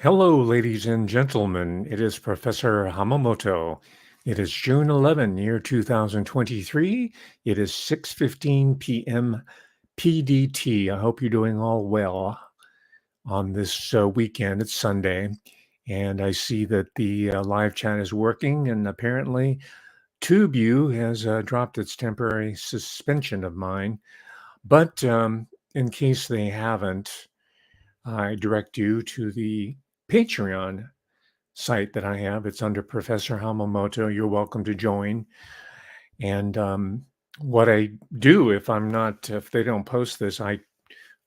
Hello, ladies and gentlemen. It is Professor Hamamoto. It is June 11, year 2023. It is 6:15 p.m. PDT. I hope you're doing all well on this weekend. It's Sunday, and I see that the live chat is working, and apparently TubeU has dropped its temporary suspension of mine. But in case they haven't, I direct you to the Patreon site that I have. It's under Professor Hamamoto. You're welcome to join. And what I do if they don't post this, I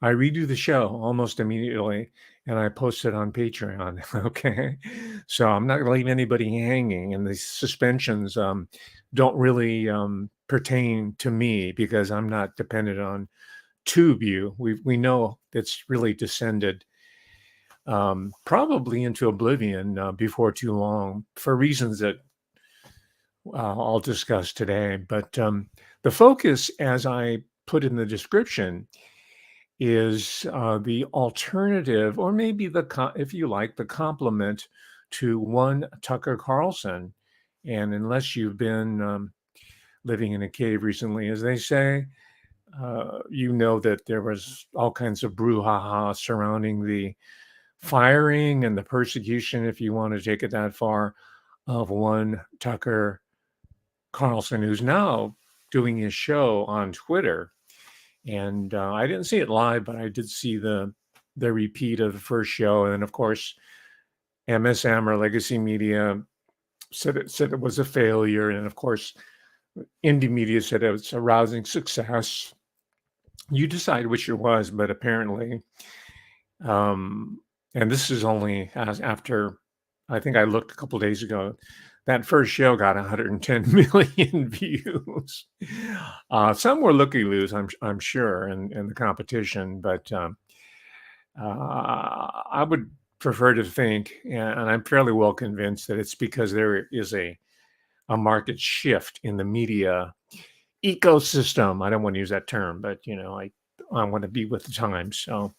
redo the show almost immediately and I post it on Patreon. Okay. So I'm not going to leave anybody hanging. And the suspensions don't really pertain to me because I'm not dependent on TubeU. We know it's really descended probably into oblivion before too long for reasons that I'll discuss today. But the focus, as I put in the description, is the alternative, or maybe if you like, the complement to one Tucker Carlson. And unless you've been living in a cave recently, as they say, you know that there was all kinds of brouhaha surrounding the firing and the persecution, if you want to take it that far, of one Tucker Carlson, who's now doing his show on Twitter. And I didn't see it live, but I did see the repeat of the first show. And of course, MSM or Legacy Media said it was a failure. And of course, indie media said it was a rousing success. You decide which it was, but apparently, and this is only after, I think I looked a couple days ago, that first show got 110 million views. Some were looky-loos, I'm sure, in the competition, but I would prefer to think, and I'm fairly well convinced that it's because there is a market shift in the media ecosystem. I don't want to use that term, but I want to be with the times. So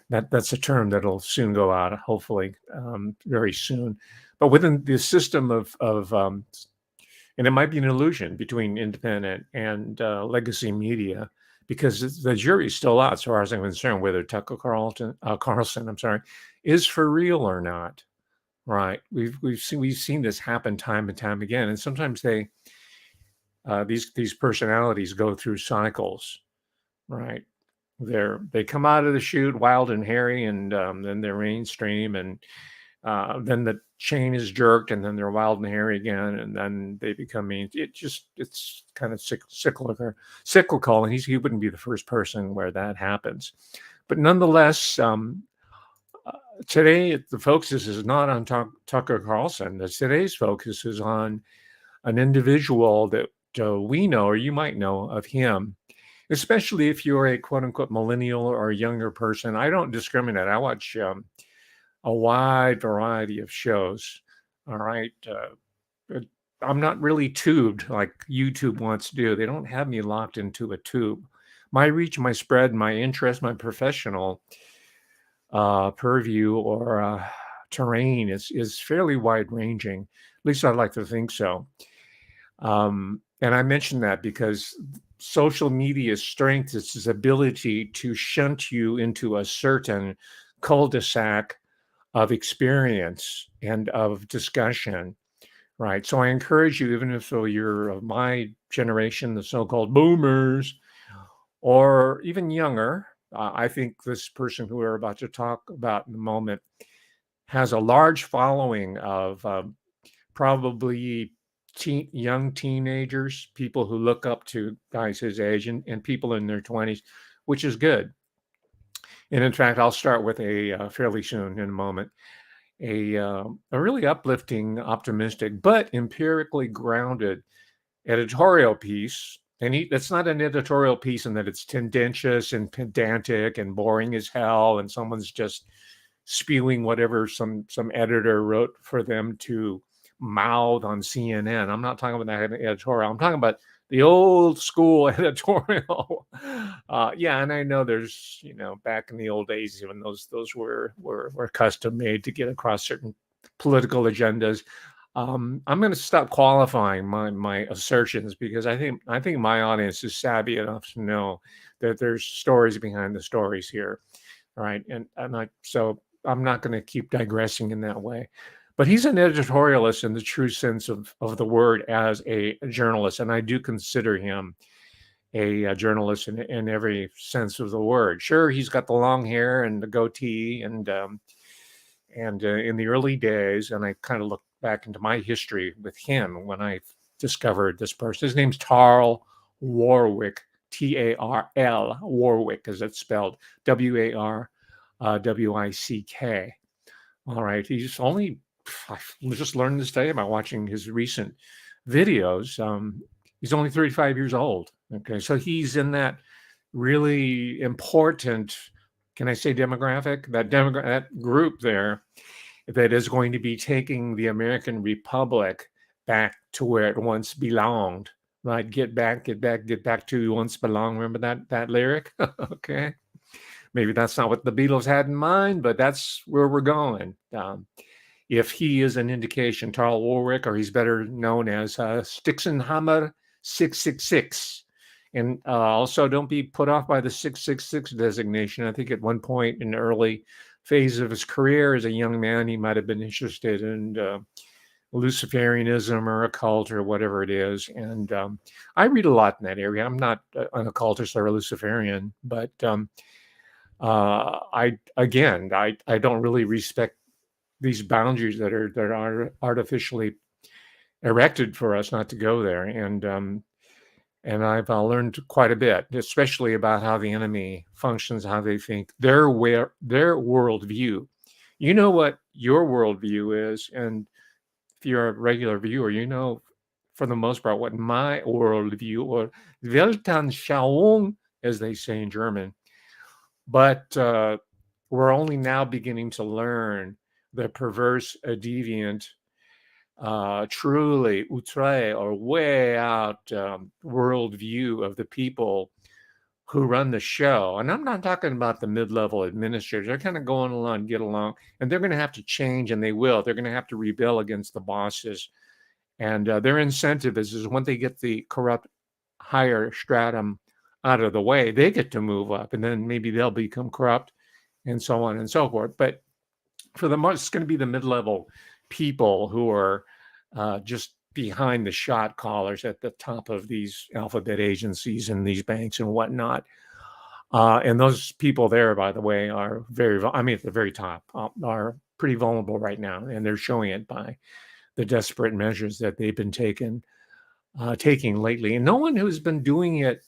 that's a term that'll soon go out, hopefully very soon. But within the system of and it might be an illusion between independent and legacy media, because the jury's still out, as far as I'm concerned, whether Tucker Carlson, I'm sorry, is for real or not. Right? We've seen this happen time and time again, and sometimes these personalities go through cycles, right? They come out of the chute wild and hairy, and then they're mainstream, and then the chain is jerked, and then they're wild and hairy again, and then they become mean. It's kind of cyclical, and he wouldn't be the first person where that happens. But nonetheless, today the focus is not on Tucker Carlson. Today's focus is on an individual that we know, or you might know of him, especially if you're a quote unquote millennial or a younger person. I don't discriminate. I watch a wide variety of shows. All right. I'm not really tubed like YouTube wants to do. They don't have me locked into a tube. My reach, my spread, my interest, my professional purview or terrain is fairly wide ranging. At least I'd like to think so. And I mention that because social media's strength is its ability to shunt you into a certain cul-de-sac of experience and of discussion, right? So I encourage you, even if you're of my generation, the so-called boomers, or even younger, I think this person who we're about to talk about in a moment has a large following of probably young teenagers, people who look up to guys his age, and people in their 20s, which is good. And in fact, I'll start with fairly soon in a moment, a really uplifting, optimistic, but empirically grounded editorial piece. And that's not an editorial piece in that it's tendentious and pedantic and boring as hell, and someone's just spewing whatever some editor wrote for them to mouth on CNN. I'm not talking about that editorial. I'm talking about the old school editorial. Yeah, and I know there's, back in the old days, even those were custom made to get across certain political agendas. I'm going to stop qualifying my assertions because I think my audience is savvy enough to know that there's stories behind the stories here. All right, so I'm not going to keep digressing in that way. But he's an editorialist in the true sense of the word as a journalist, and I do consider him a journalist in every sense of the word. Sure, he's got the long hair and the goatee, and in the early days, and I kind of look back into my history with him when I discovered this person. His name's Tarl Warwick, Tarl, Warwick, as it's spelled, Warwick. All right, I just learned this day by watching his recent videos. He's only 35 years old. Okay, so he's in that really important, can I say demographic? That group there that is going to be taking the American Republic back to where it once belonged. Right? Get back to you once belonged. Remember that lyric? Okay. Maybe that's not what the Beatles had in mind, but that's where we're going. If he is an indication, Tarl Warwick, or he's better known as Stixenhammer 666. And also, don't be put off by the 666 designation. I think at one point in the early phase of his career as a young man, he might have been interested in Luciferianism or occult or whatever it is. And I read a lot in that area. I'm not an occultist or a Luciferian, but I don't really respect these boundaries that are artificially erected for us not to go there. And I've learned quite a bit, especially about how the enemy functions, how they think, their worldview. You know what your worldview is, and if you're a regular viewer, you know for the most part what my worldview, or Weltanschauung, as they say in German. But we're only now beginning to learn the perverse, deviant, truly outre or way out worldview of the people who run the show. And I'm not talking about the mid-level administrators. They're kind of going along, get along, and they're going to have to change, and they will. They're going to have to rebel against the bosses. And their incentive is when they get the corrupt higher stratum out of the way, they get to move up, and then maybe they'll become corrupt, and so on and so forth. But for the most, it's going to be the mid-level people who are just behind the shot callers at the top of these alphabet agencies and these banks and whatnot. And those people there, by the way, are at the very top, are pretty vulnerable right now. And they're showing it by the desperate measures that they've been taking lately. And no one who's been doing it,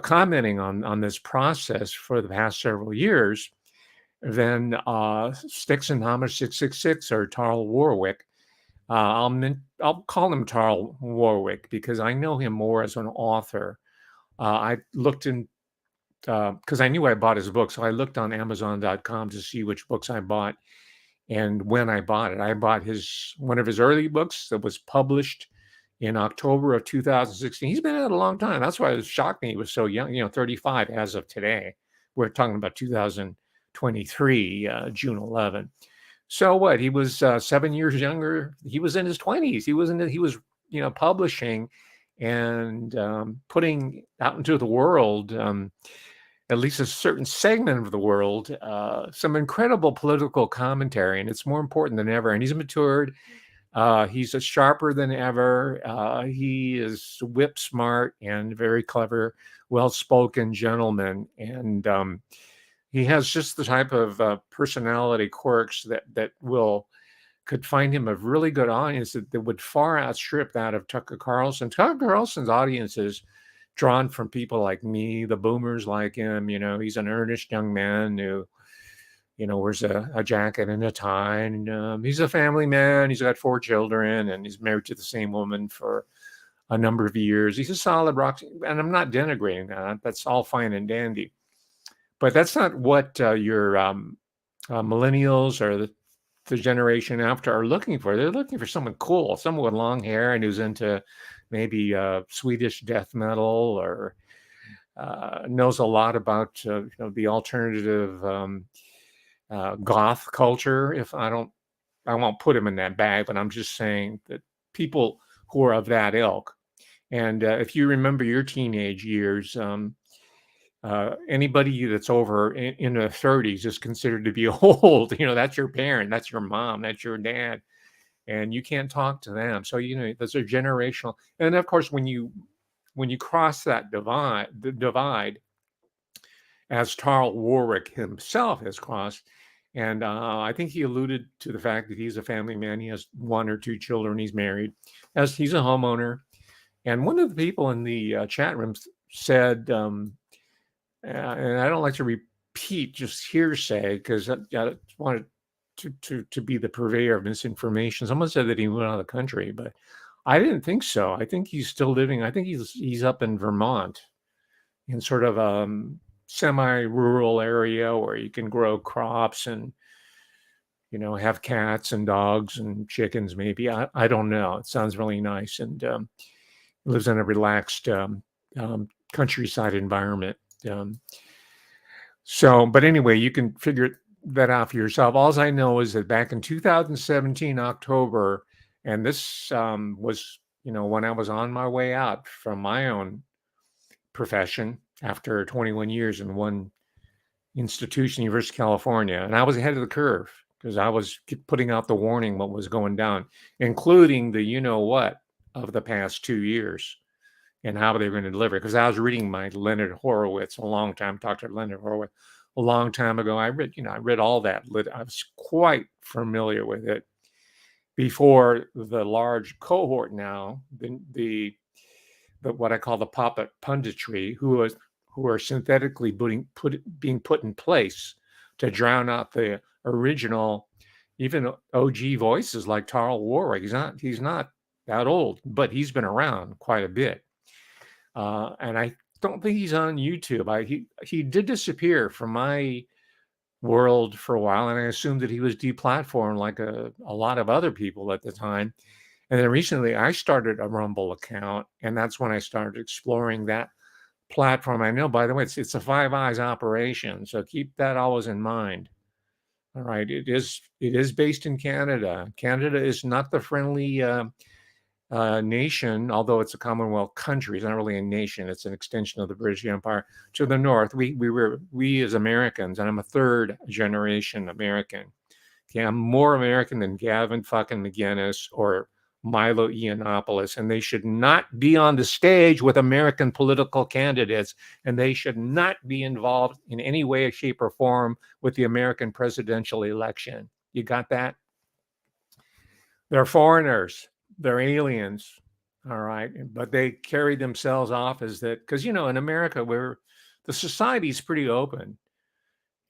commenting on this process for the past several years, than Stixenhammer 666 or Tarl Warwick. I'll call him Tarl Warwick because I know him more as an author. I looked in because I knew I bought his book, so I looked on Amazon.com to see which books I bought and when I bought it. I bought one of his early books that was published in October of 2016. He's been at it a long time. That's why it shocked me he was so young. 35 as of today. We're talking about 2023, June 11. So what? He was 7 years younger. He was in his 20s. He was publishing and putting out into the world, at least a certain segment of the world, some incredible political commentary, and it's more important than ever. And he's matured. He's sharper than ever. He is whip smart and very clever, well-spoken gentleman, and he has just the type of personality quirks that could find him a really good audience that would far outstrip that of Tucker Carlson. Tucker Carlson's audience is drawn from people like me, the boomers like him. He's an earnest young man who, wears a jacket and a tie. And he's a family man. He's got 4 children, and he's married to the same woman for a number of years. He's a solid rock, and I'm not denigrating that. That's all fine and dandy. But that's not what your millennials or the generation after are looking for. They're looking for someone cool, someone with long hair and who's into maybe Swedish death metal or knows a lot about the alternative goth culture. If I won't put him in that bag, but I'm just saying that people who are of that ilk. And if you remember your teenage years, anybody that's over in their 30s is considered to be old. That's your parent, that's your mom, that's your dad, and you can't talk to them. So there's a generational. And of course, when you cross that divide, as Tarl Warwick himself has crossed, and I think he alluded to the fact that he's a family man. He has one or two children. He's married, as he's a homeowner. And one of the people in the chat room said, and I don't like to repeat just hearsay because I don't want to be the purveyor of misinformation. Someone said that he went out of the country, but I didn't think so. I think he's still living. I think he's up in Vermont, in sort of semi-rural area where you can grow crops and have cats and dogs and chickens. Maybe I don't know. It sounds really nice, and lives in a relaxed countryside environment. But anyway, you can figure that out for yourself. All I know is that back in 2017 October, and this was when I was on my way out from my own profession after 21 years in one institution, University of California, and I was ahead of the curve because I was putting out the warning what was going down, including the what of the past 2 years and how they were going to deliver it. Because I was reading my Leonard Horowitz a long time, Dr. Leonard Horowitz, a long time ago. I read all that. I was quite familiar with it before the large cohort now, the what I call the puppet punditry, who are synthetically being put in place to drown out the original, even OG voices like Tarl Warwick. He's not that old, but he's been around quite a bit. And I don't think he's on YouTube. He did disappear from my world for a while, and I assumed that he was deplatformed like a lot of other people at the time. And then recently I started a Rumble account, and that's when I started exploring that platform. I know, by the way, it's a Five Eyes operation, so keep that always in mind. All right, it is based in Canada. Canada is not the friendly nation, although it's a Commonwealth country. It's not really a nation. It's an extension of the British Empire. To the north, we as Americans, and I'm a third generation American. Okay, I'm more American than Gavin fucking McGinnis or Milo Yiannopoulos, and they should not be on the stage with American political candidates, and they should not be involved in any way, shape, or form with the American presidential election. You got that? They're foreigners. They're aliens. All right. But they carry themselves off as that, because, in America, the society's pretty open.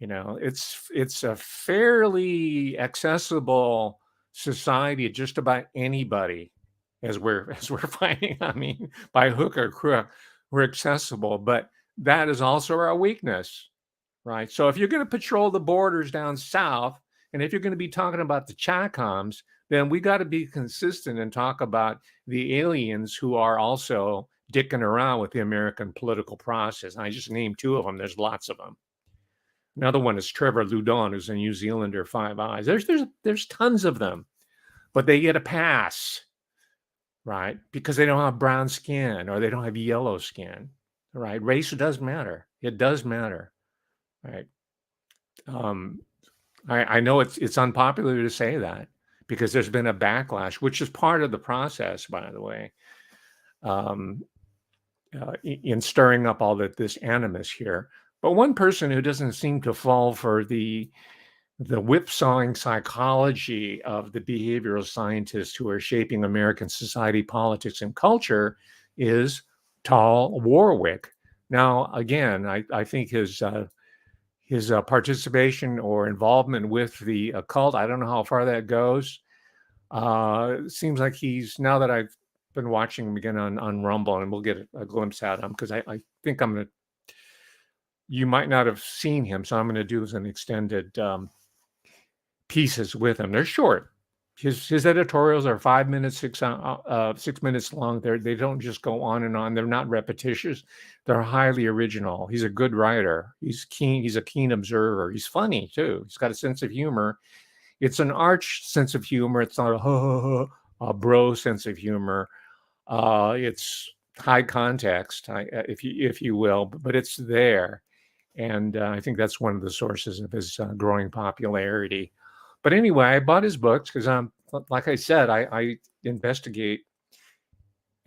It's a fairly accessible society, just about anybody, as we're finding. I mean, by hook or crook, we're accessible, but that is also our weakness, right? So if you're going to patrol the borders down south, and if you're going to be talking about the Chacoms, then we got to be consistent and talk about the aliens who are also dicking around with the American political process. I just named two of them. There's lots of them. Another one is Trevor Loudon, who's a New Zealander, Five Eyes. There's tons of them, but they get a pass, right? Because they don't have brown skin or they don't have yellow skin, right? Race does matter. It does matter, right? I know it's unpopular to say that because there's been a backlash, which is part of the process, by the way, in stirring up all this animus here. But one person who doesn't seem to fall for the whipsawing psychology of the behavioral scientists who are shaping American society, politics, and culture is Tarl Warwick. Now, again, I think his participation or involvement with the occult, I don't know how far that goes. Seems like now that I've been watching him again on Rumble, and we'll get a glimpse at him, because I think you might not have seen him, so I'm going to do as an extended pieces with him. They're short. His editorials are 5 minutes, 6 minutes long. They don't just go on and on. They're not repetitious. They're highly original. He's a good writer. He's keen. He's a keen observer. He's funny too. He's got a sense of humor. It's an arch sense of humor. It's not a bro sense of humor. It's high context, if you will, but it's there. And I think that's one of the sources of his growing popularity. But anyway, I bought his books because like I said, I investigate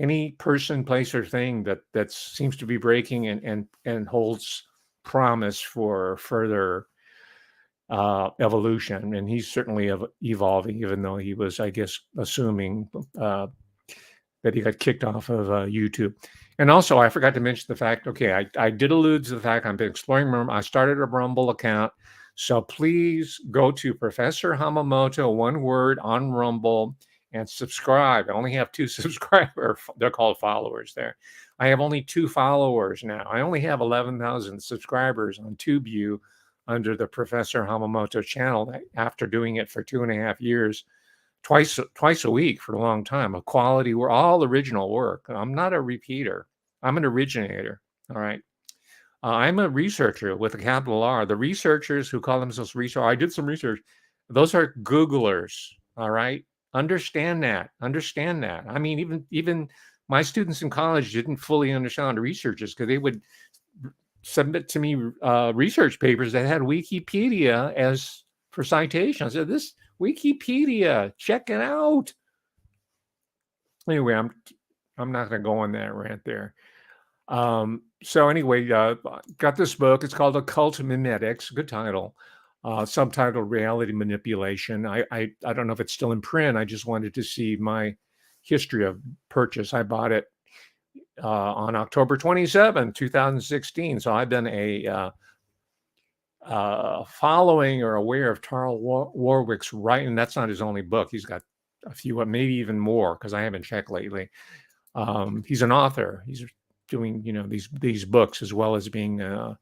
any person, place, or thing that seems to be breaking and holds promise for further evolution. And he's certainly evolving, even though he was, I guess, assuming that he got kicked off of YouTube. And also, I forgot to mention the fact, okay, I did allude to the fact I've been exploring Rumble. I started a Rumble account. So please go to Professor Hamamoto, one word, on Rumble, and subscribe. I only have 2 subscribers. They're called followers there. I have only 2 followers now. I only have 11,000 subscribers on TubeView under the Professor Hamamoto channel after doing it for 2.5 years. Twice a week for a long time, of quality work, all original work. I'm not a repeater. I'm an originator. All right. I'm a researcher with a capital R. The researchers who call themselves research, I did some research. Those are Googlers. All right. Understand that. Understand that. I mean, even my students in college didn't fully understand researchers because they would submit to me research papers that had Wikipedia as for citation. I said, this Wikipedia, check it out. Anyway, I'm not going to go on that rant there. So anyway, got this book. It's called Occult Mimetics. Good title. Subtitled Reality Manipulation. I don't know if it's still in print. I just wanted to see my history of purchase. I bought it on October 27, 2016. So I've been a following or aware of Tarl Warwick's writing. That's not his only book. He's got a few, maybe even more, because I haven't checked lately. He's an author. He's doing, these books, as well as being an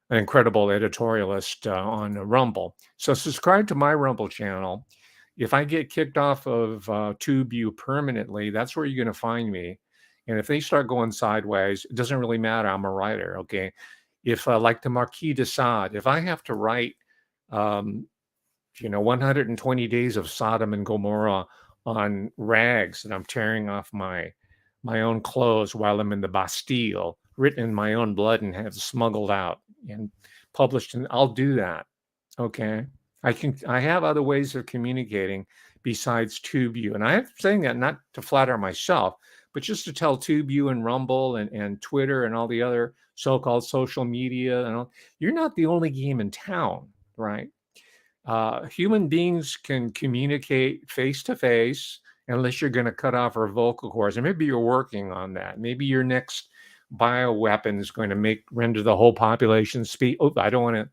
incredible editorialist on Rumble. So subscribe to my Rumble channel. If I get kicked off of TubeView permanently, that's where you're going to find me. And if they start going sideways, it doesn't really matter. I'm a writer, okay? If like the Marquis de Sade, if I have to write, 120 days of Sodom and Gomorrah on rags that I'm tearing off my own clothes while I'm in the Bastille, written in my own blood and have smuggled out and published, and I'll do that. Okay. I have other ways of communicating besides TubeView. And I'm saying that not to flatter myself, but just to tell TubeView and Rumble and Twitter and all the other so-called social media, and all, you're not the only game in town, right? Human beings can communicate face to face unless you're going to cut off our vocal cords. And maybe you're working on that. Maybe your next bioweapon is going to render the whole population speak. Oh, I don't want to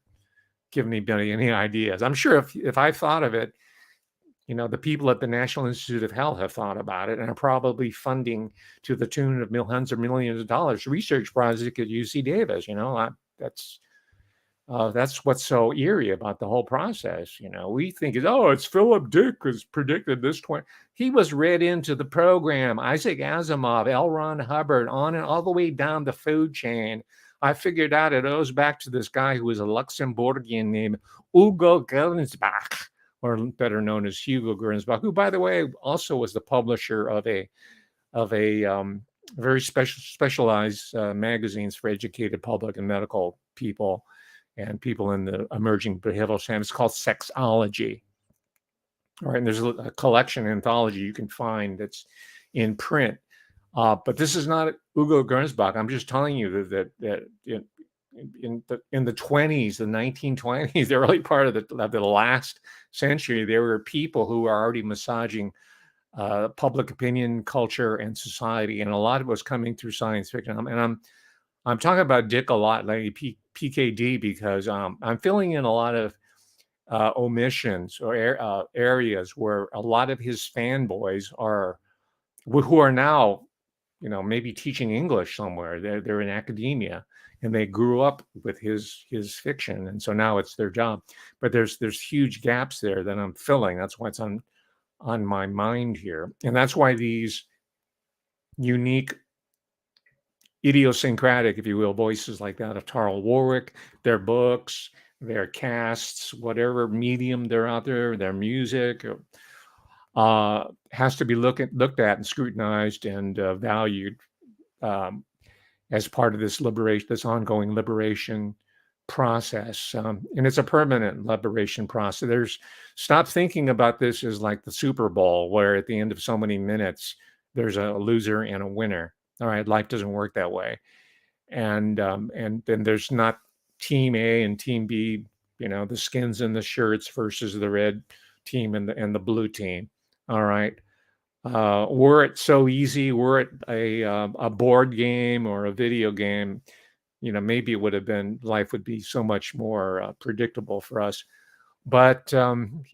give anybody any ideas. I'm sure if I thought of it, the people at the National Institute of Health have thought about it and are probably funding to the tune of hundreds of millions of dollars research project at UC Davis. That's what's so eerie about the whole process. We think it's Philip Dick has predicted this. He was read into the program. Isaac Asimov, L. Ron Hubbard, on and all the way down the food chain. I figured out it owes back to this guy who was a Luxembourgian named Hugo Gernsback, or better known as Hugo Gernsback, who, by the way, also was the publisher of a very specialized magazines for educated public and medical people and people in the emerging behavioral science. It's called Sexology. All right, and there's a collection anthology you can find that's in print. But this is not Hugo Gernsback. I'm just telling you that in the 20s, the 1920s, the early part of the last century, there were people who were already massaging public opinion, culture, and society, and a lot of it was coming through science fiction. And I'm talking about Dick a lot, like PKD, because I'm filling in a lot of omissions or areas where a lot of his fanboys who are now, maybe teaching English somewhere. They're in academia, and they grew up with his fiction, and so now it's their job. But there's huge gaps there that I'm filling. That's why it's on my mind here, and that's why these unique, idiosyncratic, if you will, voices like that of Tarl Warwick, their books, their casts, whatever medium they're out there, their music, has to be looked at and scrutinized and valued, um, as part of this liberation, this ongoing liberation process. And it's a permanent liberation process. Stop thinking about this as like the Super Bowl, where at the end of so many minutes, there's a loser and a winner. All right, life doesn't work that way. And then there's not team A and team B, the skins and the shirts versus the red team and the blue team. All right. Were it so easy, were it a board game or a video game, maybe it would have been, life would be so much more predictable for us. But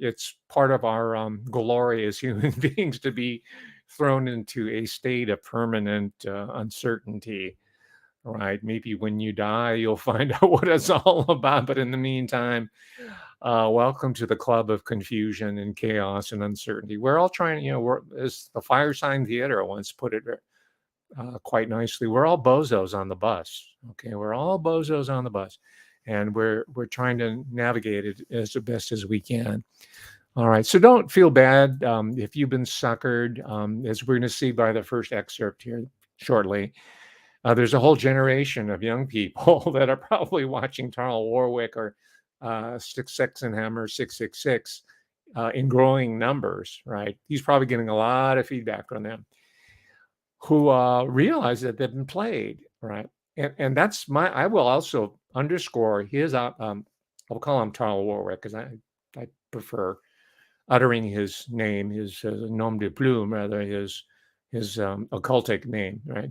it's part of our glory as human beings to be thrown into a state of permanent uncertainty, right? Maybe when you die, you'll find out what it's all about. But in the meantime, welcome to the club of confusion and chaos and uncertainty. We're all trying, as the Firesign Theater once put it quite nicely, we're all bozos on the bus. Okay, we're all bozos on the bus, and we're trying to navigate it as the best as we can. All right, so don't feel bad if you've been suckered, as we're going to see by the first excerpt here shortly. There's a whole generation of young people that are probably watching Tarl Warwick or Sixhexenhammer 666 in growing numbers, right? He's probably getting a lot of feedback from them who realize that they've been played, right? And that's I will also underscore his, I'll call him Tarl Warwick because I prefer uttering his name, his nom de plume, rather his occultic name, right?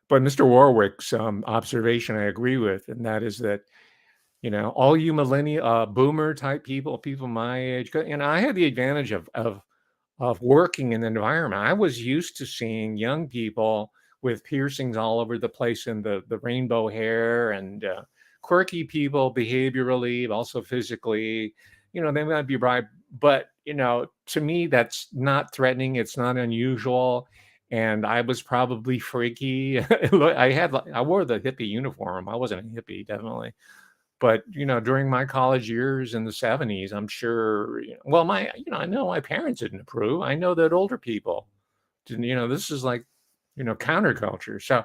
But Mr. Warwick's observation I agree with, and that is that, all you millennial boomer type people my age, I had the advantage of working in an environment. I was used to seeing young people with piercings all over the place and the rainbow hair, and quirky people behaviorally, also physically. They might be bright, but to me that's not threatening. It's not unusual. And I was probably freaky. I wore the hippie uniform. I wasn't a hippie, definitely. But during my college years in the 70s, I'm sure, I know my parents didn't approve. I know that older people didn't. This is like, counterculture. So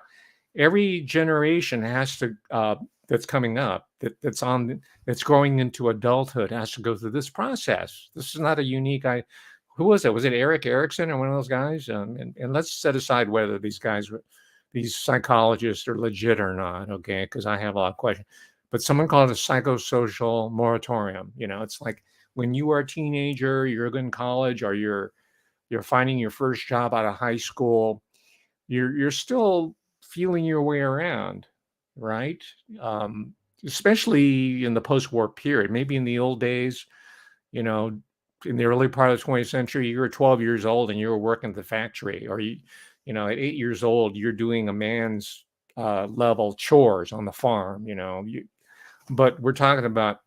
every generation has to, that's coming up, that's growing into adulthood, has to go through this process. This is not a unique. Who was it? Was it Eric Erickson or one of those guys? And let's set aside whether these psychologists are legit or not. Okay, because I have a lot of questions. But someone called it a psychosocial moratorium. It's like when you are a teenager, you're in college, or you're finding your first job out of high school, you're still feeling your way around, right? Especially in the post-war period. Maybe in the old days, in the early part of the 20th century, you were 12 years old and you were working at the factory, or at 8 years old, you're doing a man's level chores on the farm. But we're talking about,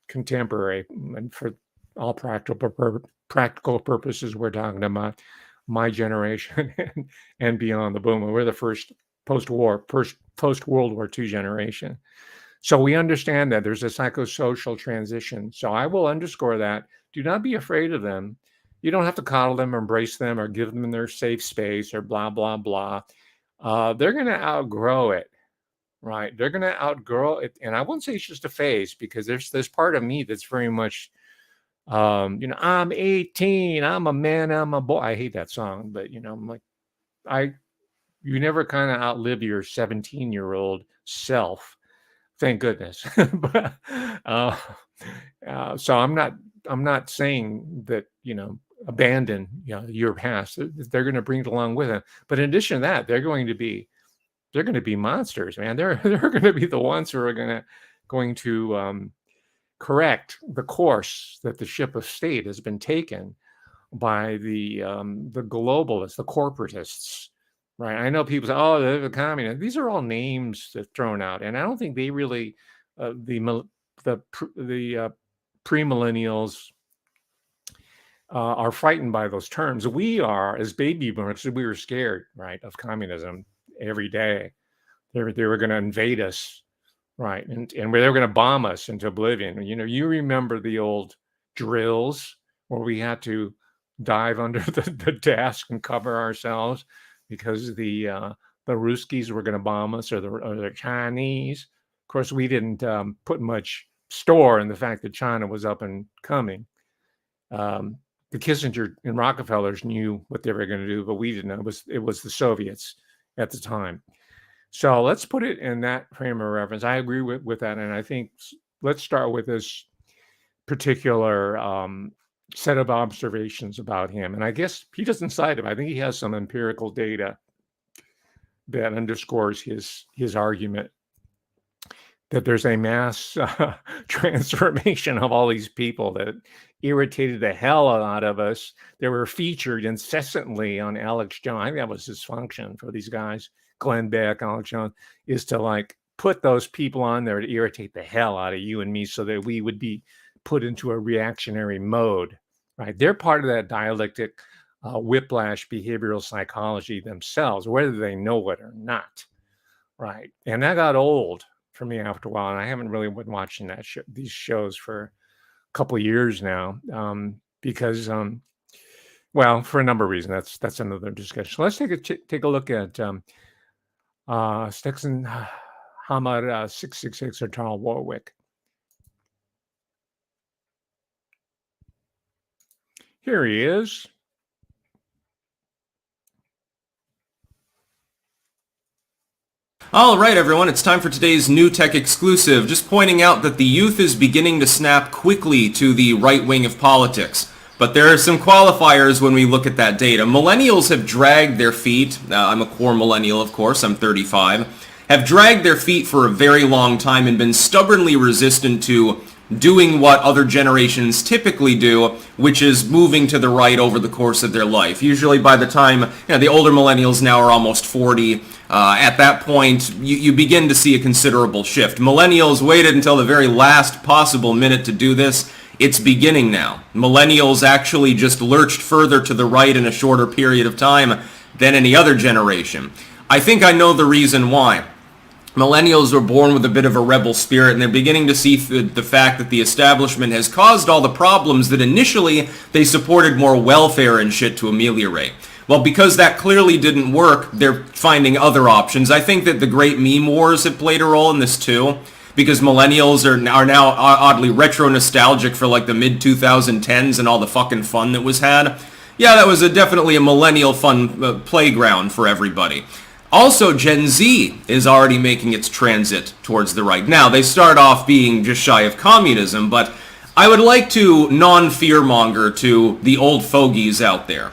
contemporary, and for all practical purposes, we're talking about my generation and beyond the boom. We're the first post-World War II generation. So we understand that there's a psychosocial transition. So I will underscore that. Do not be afraid of them. You don't have to coddle them or embrace them or give them their safe space or blah, blah, blah. They're going to outgrow it. Right. They're going to outgrow it. And I wouldn't say it's just a phase, because there's part of me that's very much, I'm 18, I'm a man, I'm a boy. I hate that song, but, I'm like, you never kind of outlive your 17-year-old self. Thank goodness. But, so I'm not saying that, abandon, your past. They're going to bring it along with them. But in addition to that, they're going to be monsters, man. They're going to be the ones who are going to correct the course that the ship of state has been taken by the globalists, the corporatists, right? I know people say, "Oh, they're the communist." These are all names that thrown out, and I don't think they really the premillennials are frightened by those terms. We are, as baby boomers, we were scared, right, of communism every day. They were going to invade us, right, and they were going to bomb us into oblivion. You remember the old drills where we had to dive under the desk and cover ourselves because the Ruskies were going to bomb us, or the Chinese. Of course, we didn't put much store in the fact that China was up and coming. The Kissinger and Rockefellers knew what they were going to do, but we didn't know. It was the Soviets at the time. So let's put it in that frame of reference. I agree with that, and I think let's start with this particular set of observations about him. And I guess he doesn't cite him. I think he has some empirical data that underscores his argument that there's a mass transformation of all these people that irritated the hell out of us. They were featured incessantly on Alex Jones. I think that was his function for these guys, Glenn Beck, Alex Jones, is to like put those people on there to irritate the hell out of you and me so that we would be put into a reactionary mode, right? They're part of that dialectic whiplash behavioral psychology themselves, whether they know it or not, right? And that got old for me after a while, and I haven't really been watching these shows for a couple of years now, because, well, for a number of reasons. That's another discussion. Let's take a look at Stetson Hamad 666 or Tarl Warwick. Here he is. All right, everyone, it's time for today's New Tech exclusive. Just pointing out that the youth is beginning to snap quickly to the right wing of politics. But there are some qualifiers when we look at that data. Millennials have dragged their feet. I'm a core millennial, of course. I'm 35. Have dragged their feet for a very long time and been stubbornly resistant to doing what other generations typically do, which is moving to the right over the course of their life. Usually by the time, the older millennials now are almost 40. At that point, you begin to see a considerable shift. Millennials waited until the very last possible minute to do this. It's beginning now. Millennials actually just lurched further to the right in a shorter period of time than any other generation. I think I know the reason why. Millennials were born with a bit of a rebel spirit, and they're beginning to see the fact that the establishment has caused all the problems that initially they supported more welfare and shit to ameliorate. Well, because that clearly didn't work, they're finding other options. I think that the great meme wars have played a role in this too, because millennials are now oddly retro-nostalgic for like the mid-2010s and all the fucking fun that was had. Yeah, that was definitely a millennial fun playground for everybody. Also, Gen Z is already making its transit towards the right. Now, they start off being just shy of communism, but I would like to non-fearmonger to the old fogies out there.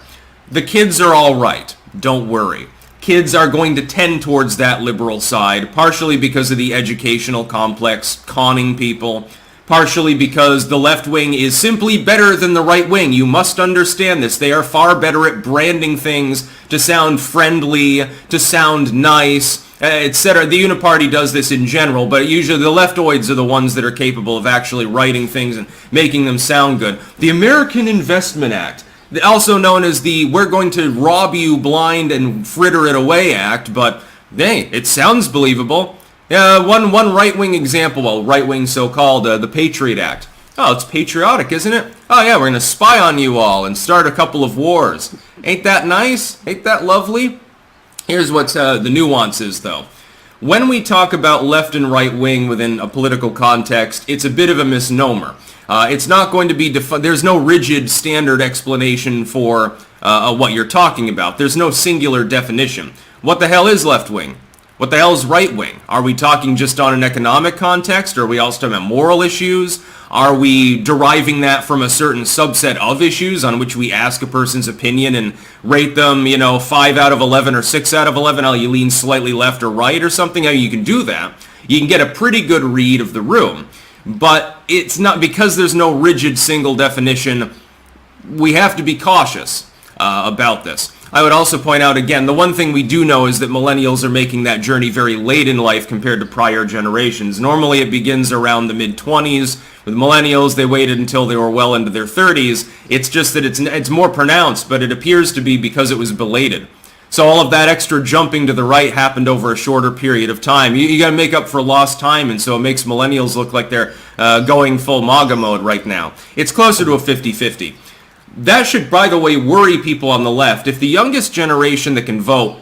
The kids are all right. Don't worry. Kids are going to tend towards that liberal side, partially because of the educational complex conning people, partially because the left wing is simply better than the right wing. You must understand this. They are far better at branding things to sound friendly, to sound nice, etc. The Uniparty does this in general, but usually the leftoids are the ones that are capable of actually writing things and making them sound good. The American Investment Act, also known as the "we're going to rob you blind and fritter it away" act, but hey, it sounds believable. One right-wing example, well, right-wing so-called, the Patriot Act. Oh, it's patriotic, isn't it? Oh yeah, we're going to spy on you all and start a couple of wars. Ain't that nice? Ain't that lovely? Here's what's the nuances, though. When we talk about left and right wing within a political context, it's a bit of a misnomer. It's not going to be there's no rigid standard explanation for what you're talking about. There's no singular definition. What the hell is left wing? What the hell is right wing? Are we talking just on an economic context? Are we also talking about moral issues? Are we deriving that from a certain subset of issues on which we ask a person's opinion and rate them, 5 out of 11 or 6 out of 11? How you lean slightly left or right or something? How you can do that. You can get a pretty good read of the room. But it's not, because there's no rigid single definition, we have to be cautious about this. I would also point out, again, the one thing we do know is that millennials are making that journey very late in life compared to prior generations. Normally it begins around the mid-20s. With millennials, they waited until they were well into their 30s. It's just that it's more pronounced, but it appears to be because it was belated. So all of that extra jumping to the right happened over a shorter period of time. You got to make up for lost time, and so it makes millennials look like they're going full MAGA mode right now. It's closer to a 50-50. That should, by the way, worry people on the left. If the youngest generation that can vote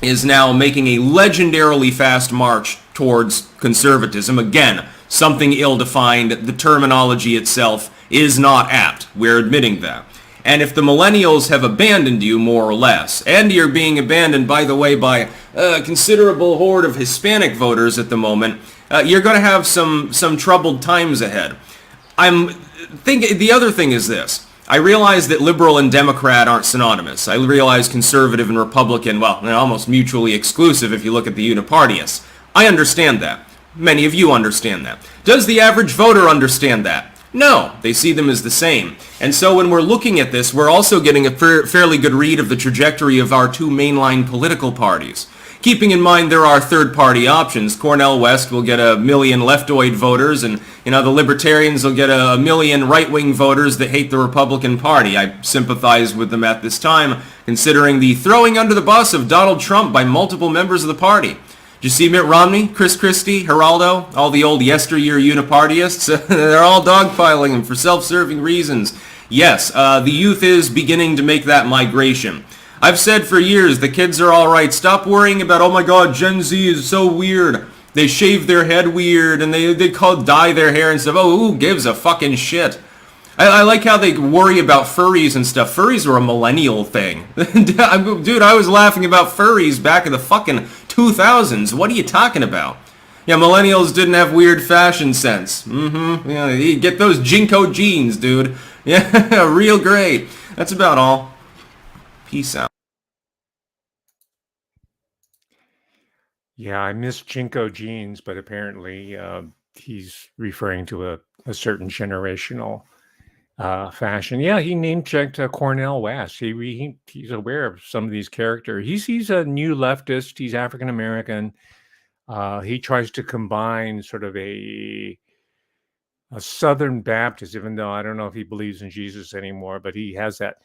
is now making a legendarily fast march towards conservatism, again, something ill-defined, the terminology itself is not apt. We're admitting that. And if the millennials have abandoned you, more or less, and you're being abandoned, by the way, by a considerable horde of Hispanic voters at the moment, you're going to have some troubled times ahead. The other thing is this. I realize that liberal and Democrat aren't synonymous. I realize conservative and Republican, well, they're almost mutually exclusive if you look at the unipartists. I understand that. Many of you understand that. Does the average voter understand that? No, they see them as the same. And so when we're looking at this, we're also getting a fairly good read of the trajectory of our two mainline political parties. Keeping in mind there are third-party options. Cornel West will get 1 million leftoid voters, and the Libertarians will get 1 million right-wing voters that hate the Republican Party. I sympathize with them at this time, considering the throwing under the bus of Donald Trump by multiple members of the party. Did you see Mitt Romney, Chris Christie, Geraldo, all the old yesteryear unipartists? They're all dogpiling him for self-serving reasons. Yes, the youth is beginning to make that migration. I've said for years, the kids are all right. Stop worrying about, oh my God, Gen Z is so weird. They shave their head weird and they dye their hair and stuff. Oh, who gives a fucking shit? I like how they worry about furries and stuff. Furries were a millennial thing. Dude, I was laughing about furries back in the fucking 2000s. What are you talking about? Yeah, millennials didn't have weird fashion sense. Yeah, you get those Jinko jeans, dude. Yeah, real great. That's about all. Peace out. Yeah, I miss Jinko jeans, but apparently he's referring to a certain generational fashion. Yeah, he name-checked Cornel West. He's aware of some of these characters. He's a new leftist. He's African American. He tries to combine sort of a Southern Baptist, even though I don't know if he believes in Jesus anymore, but he has that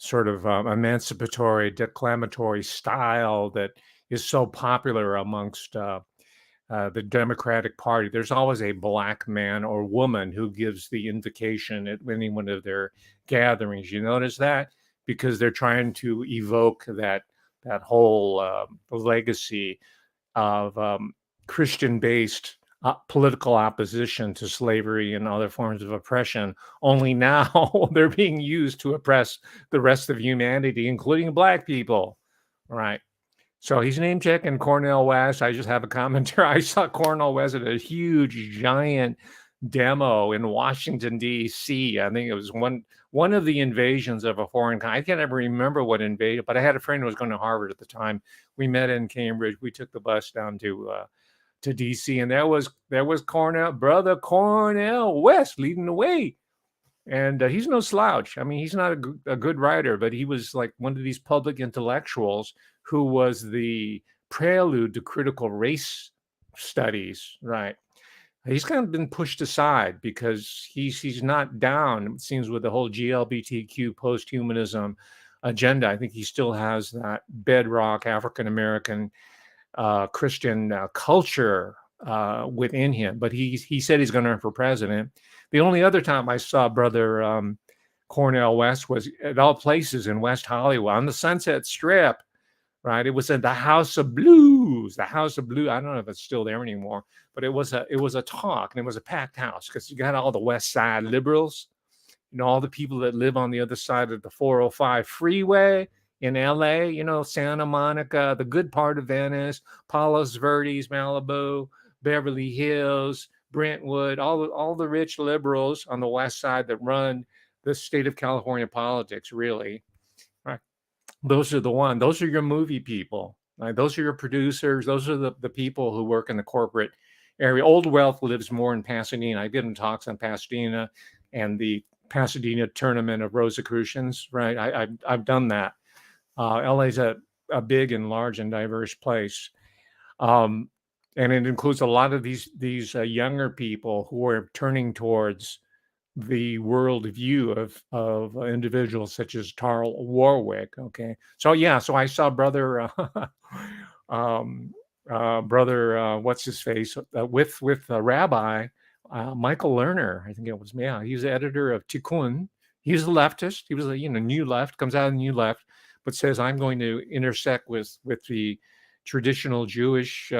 sort of emancipatory, declamatory style that is so popular amongst the Democratic Party. There's always a black man or woman who gives the invocation at any one of their gatherings. You notice that? Because they're trying to evoke that whole legacy of Christian-based political opposition to slavery and other forms of oppression. Only now they're being used to oppress the rest of humanity, including black people. Right. So he's name checking Cornel West. I just have a commentary. I saw Cornel West at a huge, giant demo in Washington, D.C. I think it was one of the invasions of a foreign country. I can't ever remember what invaded, but I had a friend who was going to Harvard at the time. We met in Cambridge. We took the bus down to DC, and there was brother Cornel West leading the way. And he's no slouch. I mean, he's not a good writer, but he was like one of these public intellectuals who was the prelude to critical race studies, right? He's kind of been pushed aside because he's not down, it seems, with the whole GLBTQ post-humanism agenda. I think he still has that bedrock African-American Christian culture within him, but he said he's going to run for president. The only other time I saw brother Cornel West was at all places in West Hollywood on the Sunset Strip, right? It was at the House of Blues. The House of Blues. I don't know if it's still there anymore, but it was a talk, and it was a packed house because you got all the West Side liberals, all the people that live on the other side of the 405 freeway in LA, Santa Monica, the good part of Venice, Palos Verdes, Malibu, Beverly Hills, Brentwood, all the rich liberals on the west side that run the state of California politics, really. Right? Those are the one. Those are your movie people. Right? Those are your producers. Those are the people who work in the corporate area. Old Wealth lives more in Pasadena. I did some talks on Pasadena and the Pasadena tournament of Rosicrucians. Right? I've done that. LA's a big and large and diverse place. And it includes a lot of these younger people who are turning towards the worldview of individuals such as Tarl Warwick. Okay, so yeah, so I saw brother, what's his face, with Rabbi Michael Lerner. I think it was, yeah, he's the editor of Tikkun. He's a leftist. He was a new left, comes out of the new left, but says I'm going to intersect with the traditional Jewish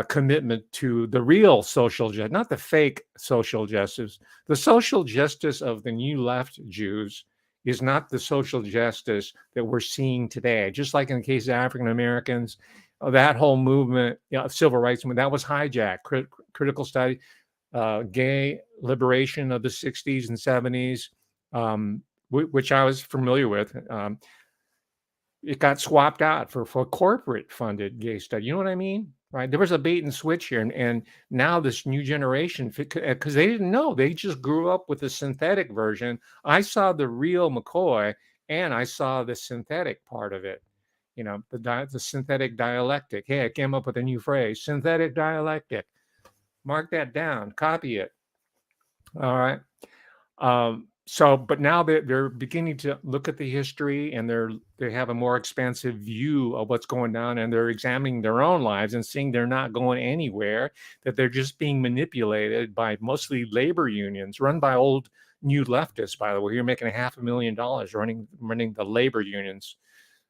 commitment to the real social justice, not the fake social justice. The social justice of the new left Jews is not the social justice that we're seeing today. Just like in the case of African Americans, that whole movement, civil rights movement, that was hijacked. Critical study, gay liberation of the 60s and 70s, which I was familiar with. It got swapped out for corporate funded gay study. You know what I mean? Right? There was a bait and switch here. And now this new generation, because they didn't know, they just grew up with the synthetic version. I saw the real McCoy and I saw the synthetic part of it. The synthetic dialectic. Hey, I came up with a new phrase, synthetic dialectic. Mark that down, copy it. All right. But now they're beginning to look at the history, and they have a more expansive view of what's going on, and they're examining their own lives and seeing they're not going anywhere, that they're just being manipulated by mostly labor unions run by old new leftists. By the way, you're making $500,000 running the labor unions,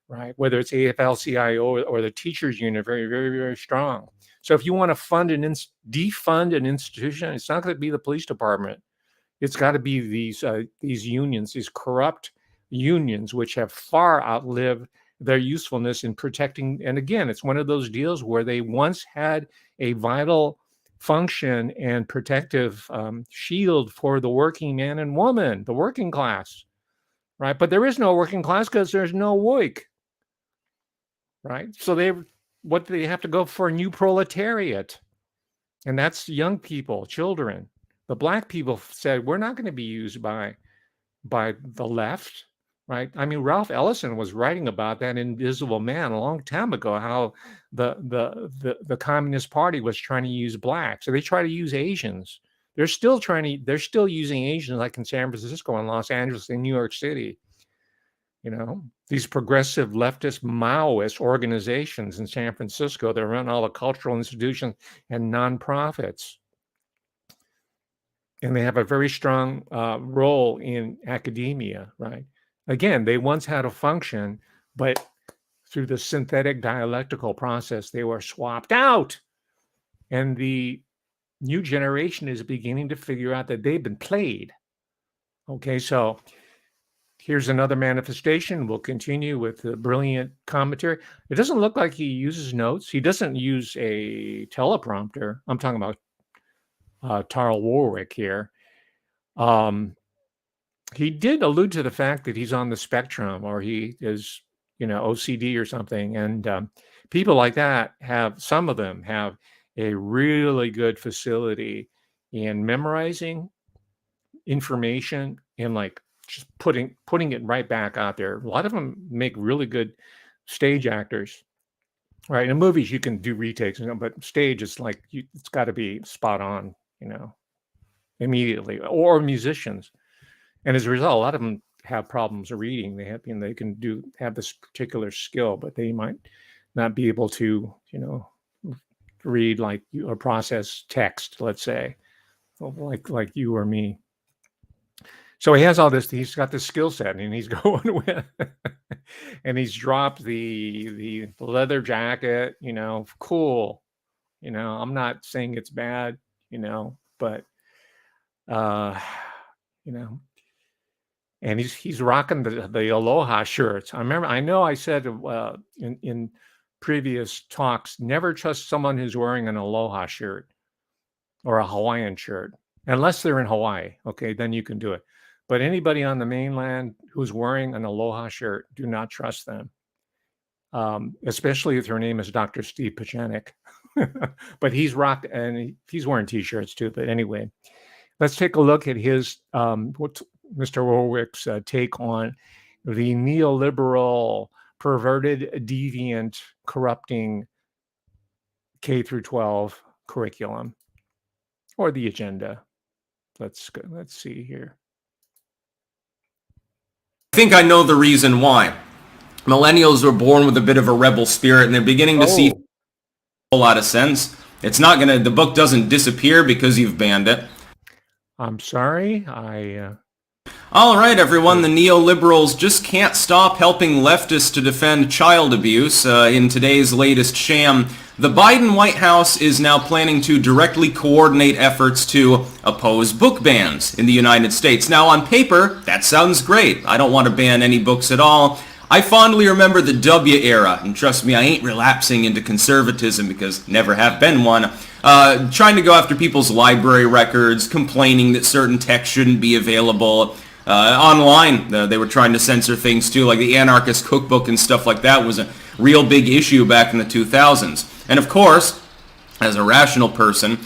right? Whether it's AFL-CIO or the teachers union, very, very, very strong. So if you want to defund an institution, it's not going to be the police department. It's got to be these unions, these corrupt unions, which have far outlived their usefulness in protecting. And again, it's one of those deals where they once had a vital function and protective shield for the working man and woman, the working class, right? But there is no working class because there's no work, right? So what do they have to go for? A new proletariat, and that's young people, children. The black people said, we're not going to be used by the left, right? I mean, Ralph Ellison was writing about that in Invisible Man a long time ago, how the Communist Party was trying to use blacks. So they try to use Asians. They're still using Asians, like in San Francisco and Los Angeles and New York City. These progressive leftist Maoist organizations in San Francisco that run all the cultural institutions and nonprofits. And they have a very strong role in academia, right? Again, they once had a function, but through the synthetic dialectical process, they were swapped out. And the new generation is beginning to figure out that they've been played. Okay, so here's another manifestation. We'll continue with the brilliant commentary. It doesn't look like he uses notes. He doesn't use a teleprompter. I'm talking about Tarl Warwick here. He did allude to the fact that he's on the spectrum, or he is, OCD or something. And people like that some of them have a really good facility in memorizing information and like just putting it right back out there. A lot of them make really good stage actors. Right. In movies, you can do retakes, but stage is like, it's got to be spot on, immediately, or musicians. And as a result, a lot of them have problems reading. They can have this particular skill, but they might not be able to, read or process text, let's say, like you or me. So he has all this. He's got this skill set, and he's going with, and he's dropped the leather jacket. Cool. I'm not saying it's bad. But and he's rocking the Aloha shirts. I know I said in previous talks, never trust someone who's wearing an Aloha shirt or a Hawaiian shirt, unless they're in Hawaii. Okay, then you can do it. But anybody on the mainland who's wearing an Aloha shirt, do not trust them. Especially if their name is Dr. Steve Pachenik. But he's rocked, and he's wearing t-shirts too. But anyway, let's take a look at his Mr. Warwick's take on the neoliberal, perverted, deviant, corrupting K through 12 curriculum or the agenda. Let's see here. I think I know the reason why. Millennials were born with a bit of a rebel spirit, and they're beginning to see a whole lot of sense. It's not gonna. The book doesn't disappear because you've banned it. I'm sorry. All right, everyone. The neoliberals just can't stop helping leftists to defend child abuse. In today's latest sham, the Biden White House is now planning to directly coordinate efforts to oppose book bans in the United States. Now, on paper, that sounds great. I don't want to ban any books at all. I fondly remember the W era, and trust me, I ain't relapsing into conservatism because never have been one. Trying to go after people's library records, complaining that certain text shouldn't be available. Online, they were trying to censor things too, like the anarchist cookbook and stuff like that was a real big issue back in the 2000s. And of course, as a rational person,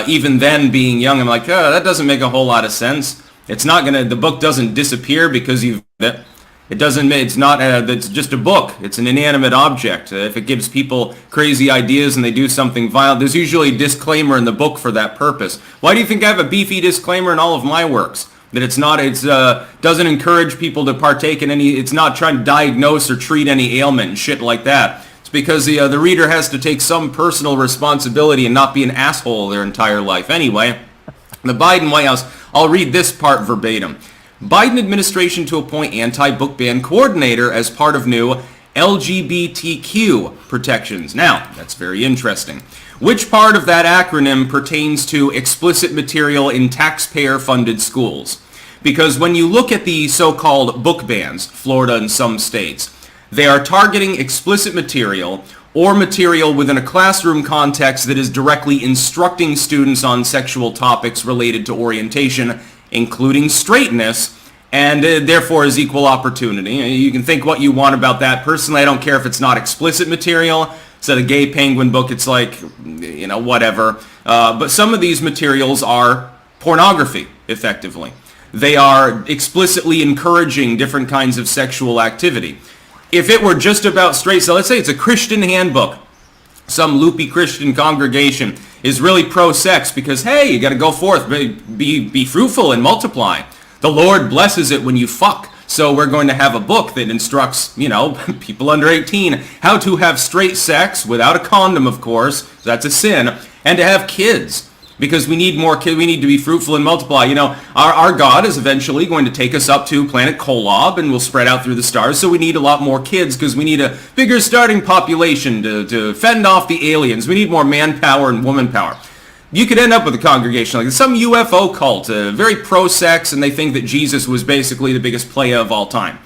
even then being young, I'm like, oh, that doesn't make a whole lot of sense. The book doesn't disappear because you've... it's just a book. It's an inanimate object. If it gives people crazy ideas and they do something violent, there's usually a disclaimer in the book for that purpose. Why do you think I have a beefy disclaimer in all of my works? That doesn't encourage people to partake in any, it's not trying to diagnose or treat any ailment and shit like that. It's because the reader has to take some personal responsibility and not be an asshole their entire life. Anyway, the Biden White House, I'll read this part verbatim. Biden administration to appoint anti-book ban coordinator as part of new LGBTQ protections. Now, that's very interesting. Which part of that acronym pertains to explicit material in taxpayer-funded schools? Because when you look at the so-called book bans, Florida and some states, they are targeting explicit material or material within a classroom context that is directly instructing students on sexual topics related to orientation, including straightness, and therefore is equal opportunity. You can think what you want about that. Personally, I don't care if it's not explicit material. Instead of gay penguin book, it's like, whatever. But some of these materials are pornography, effectively. They are explicitly encouraging different kinds of sexual activity. If it were just about so let's say it's a Christian handbook. Some loopy Christian congregation is really pro-sex because, hey, you got to go forth, be fruitful and multiply. The Lord blesses it when you fuck. So we're going to have a book that instructs, people under 18 how to have straight sex without a condom, of course. That's a sin. And to have kids. Because we need more kids. We need to be fruitful and multiply. Our God is eventually going to take us up to planet Kolob and we'll spread out through the stars. So we need a lot more kids because we need a bigger starting population to fend off the aliens. We need more manpower and woman power. You could end up with a congregation like some UFO cult, very pro-sex, and they think that Jesus was basically the biggest playa of all time.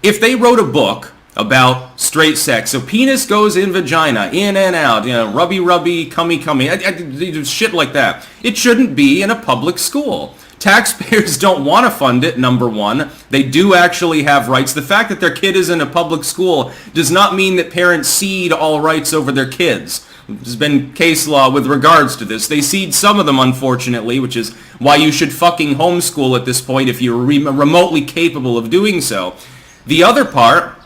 If they wrote a book about straight sex, so penis goes in vagina, in and out, rubby, cummy, shit like that, it shouldn't be in a public school. Taxpayers don't want to fund it, number one. They do actually have rights. The fact that their kid is in a public school does not mean that parents cede all rights over their kids. There's been case law with regards to this. They cede some of them, unfortunately, which is why you should fucking homeschool at this point if you're remotely capable of doing so. The other part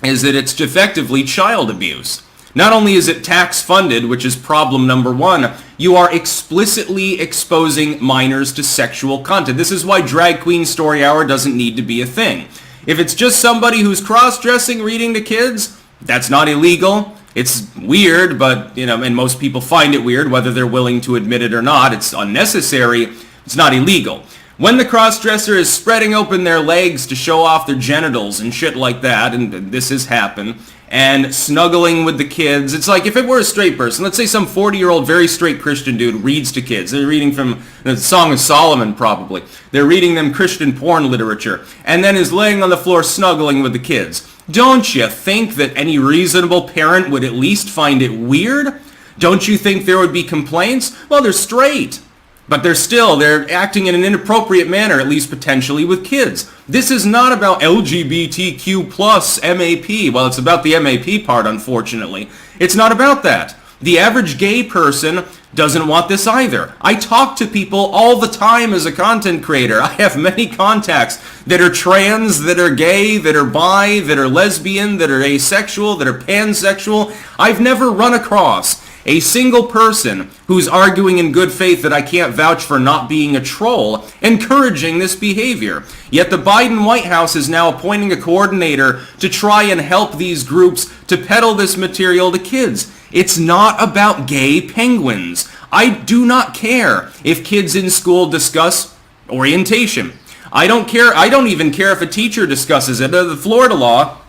is that it's effectively child abuse. Not only is it tax-funded, which is problem number one, you are explicitly exposing minors to sexual content. This is why Drag Queen Story Hour doesn't need to be a thing. If it's just somebody who's cross-dressing reading to kids, that's not illegal. It's weird, but, and most people find it weird, whether they're willing to admit it or not. It's unnecessary. It's not illegal. When the cross-dresser is spreading open their legs to show off their genitals and shit like that, and this has happened, and snuggling with the kids, it's like if it were a straight person, let's say some 40-year-old very straight Christian dude reads to kids. They're reading from the Song of Solomon, probably. They're reading them Christian porn literature, and then is laying on the floor snuggling with the kids. Don't you think that any reasonable parent would at least find it weird? Don't you think there would be complaints? Well, they're straight. But they're acting in an inappropriate manner, at least potentially with kids. This is not about LGBTQ plus MAP. Well, it's about the MAP part, unfortunately. It's not about that. The average gay person doesn't want this either. I talk to people all the time as a content creator. I have many contacts that are trans, that are gay, that are bi, that are lesbian, that are asexual, that are pansexual. I've never run across a single person who's arguing in good faith that I can't vouch for not being a troll, encouraging this behavior. Yet the Biden White House is now appointing a coordinator to try and help these groups to peddle this material to kids. It's not about gay penguins. I do not care if kids in school discuss orientation. I don't care. I don't even care if a teacher discusses it. The Florida law,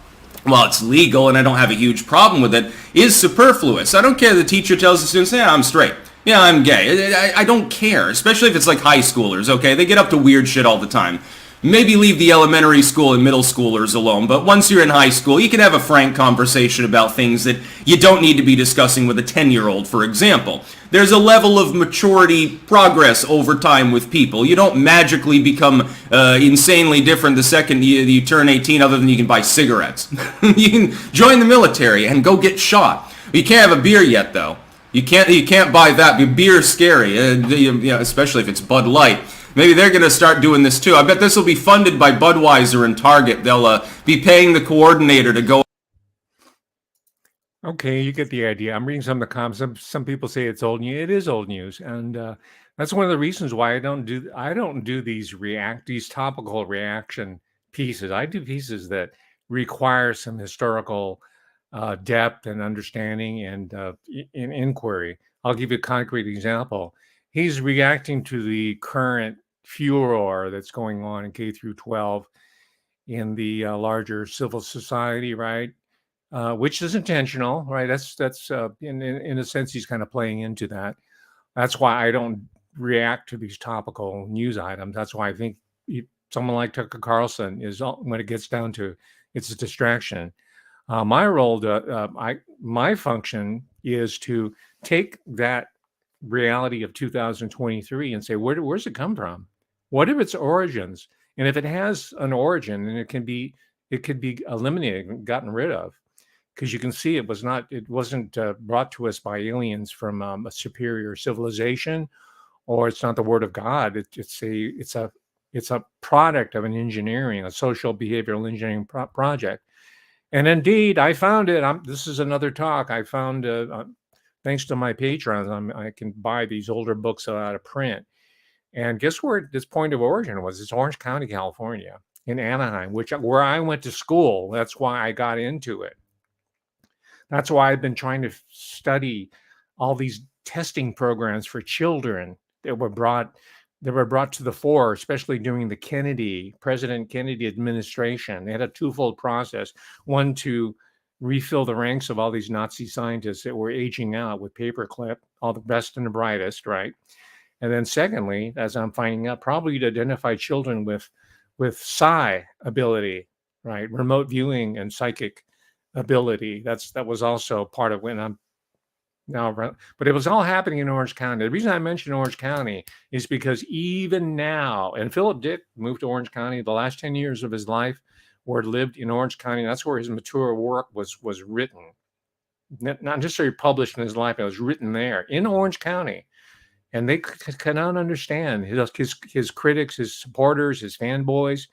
while it's legal and I don't have a huge problem with it, is superfluous. I don't care if the teacher tells the students, yeah, I'm straight. Yeah, I'm gay. I don't care, especially if it's like high schoolers, okay? They get up to weird shit all the time. Maybe leave the elementary school and middle schoolers alone, but once you're in high school, you can have a frank conversation about things that you don't need to be discussing with a 10-year-old, for example. There's a level of maturity progress over time with people. You don't magically become insanely different the second you turn 18, other than you can buy cigarettes. You can join the military and go get shot. You can't have a beer yet, though. You can't buy that. Beer's scary, especially if it's Bud Light. Maybe they're going to start doing this too. I bet this will be funded by Budweiser and Target. They'll be paying the coordinator to go. Okay, you get the idea. I'm reading some of the comments. Some people say it's old news. It is old news, and that's one of the reasons why I don't do these topical reaction pieces. I do pieces that require some historical depth and understanding and in inquiry. I'll give you a concrete example. He's reacting to the current furor that's going on in K through 12 in the larger civil society, right? Which is intentional, right? That's in a sense he's kind of playing into that. That's why I don't react to these topical news items. That's why I think someone like Tucker Carlson is, when it gets down to, it's a distraction. My role, my function is to take that reality of 2023 and say, where's it come from? What are its origins? And if it has an origin, and it could be eliminated, gotten rid of, because you can see it wasn't brought to us by aliens from a superior civilization, or it's not the word of God. It's a product of an engineering, a social behavioral engineering project. And indeed, I found it. This is another talk. I found, thanks to my patrons, I can buy these older books out of print. And guess where this point of origin was? It's Orange County, California, in Anaheim, where I went to school. That's why I got into it. That's why I've been trying to study all these testing programs for children that were brought to the fore, especially during the President Kennedy administration. They had a twofold process: one, to refill the ranks of all these Nazi scientists that were aging out with paperclip, all the best and the brightest, right? And then secondly, as I'm finding out, probably to identify children with psi ability, right? Remote viewing and psychic ability. That was also part of when I'm now, but it was all happening in Orange County. The reason I mention Orange County is because even now, and Philip Dick moved to Orange County the last 10 years of his life, or lived in Orange County. That's where his mature work was written, not necessarily published in his life. It was written there in Orange County, and they cannot understand his critics, his supporters, his fanboys,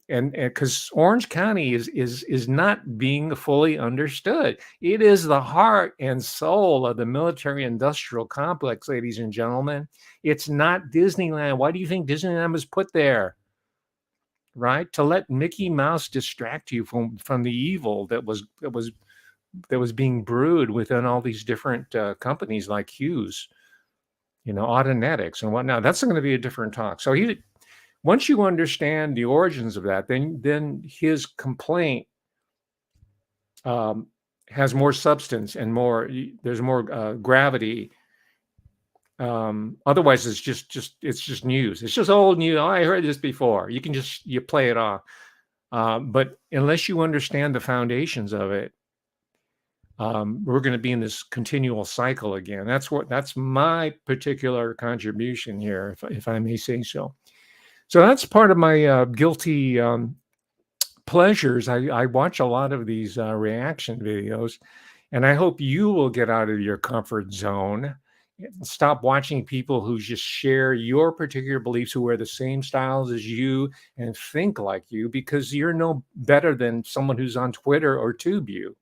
and because Orange County is not being fully understood. It is the heart and soul of the military-industrial complex, ladies and gentlemen. It's not Disneyland. Why do you think Disneyland was put there? Right? To let Mickey Mouse distract you from the evil that was being brewed within all these different companies like Hughes, Autonetics and whatnot. That's going to be a different talk. So once you understand the origins of that, then his complaint has more substance and there's more gravity. Otherwise it's just news. It's just old news. Oh, I heard this before. You play it off. But unless you understand the foundations of it, we're going to be in this continual cycle again. That's my particular contribution here, if I may say so. So that's part of my guilty pleasures. I watch a lot of these reaction videos, and I hope you will get out of your comfort zone Stop watching people who just share your particular beliefs, who wear the same styles as you and think like you, because you're no better than someone who's on Twitter or TubeU,